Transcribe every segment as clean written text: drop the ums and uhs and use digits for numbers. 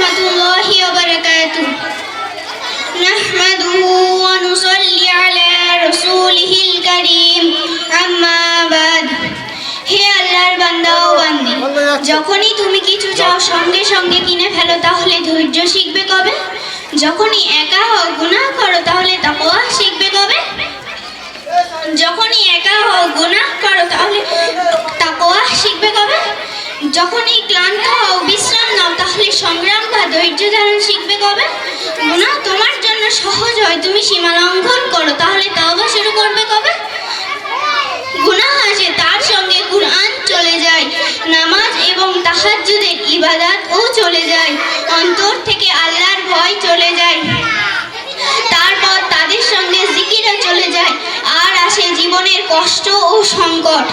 রহমাতুল্লাহি ওয়া বারাকাতুহু। নাহমাদুহু ওয়া নুসাল্লি আলা রাসূলিহিল কারীম। আম্মা বাদ। হে আল্লাহর বান্দা ও বান্দি, যখনই তুমি কিছু চাও সঙ্গে সঙ্গে কিনে ফেলো, তাহলে ধৈর্য শিখবে কবে? যখনই একা হও গুনাহ করো, তাহলে তাকওয়া শিখবে কবে? যখনই একা হও গুনাহ করো, তাহলে তাকওয়া শিখবে কবে? যখনই ক্লান্ত হও বিশ্রাম নাও, তাহলে সংগ্রাম বা ধৈর্য ধারণ শিখবে কবে? গুনাহ তোমার জন্য সহজ হয়, তুমি সীমা লঙ্ঘন করো, তাহলে তাওবা শুরু করবে কবে? গুনাহ আসে, তার সঙ্গে কুরআন চলে যায়, নামাজ এবং তাহাজ্জুদের ইবাদতও চলে যায়, অন্তর থেকে আল্লাহর ভয় চলে যায়, তারপর তাদের সঙ্গে জিকিরও চলে যায়, আর আসে জীবনের কষ্ট ও সংকট।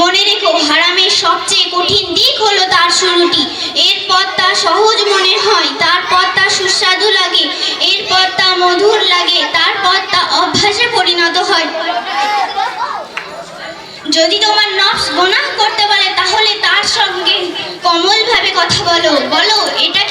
মনে রেখো, হারামের সবচেয়ে কঠিন দিক হলো তার শুরুটি, এরপর তা সহজ মনে হয়, তারপর তা সুস্বাদু লাগে, এরপর তা মধুর লাগে, তারপর তা অভ্যাসে পরিণত হয়। যদি তোমার নফস গুনাহ করতে বলে, তাহলে তার সঙ্গে কোমলভাবে কথা বলো, বলো এটা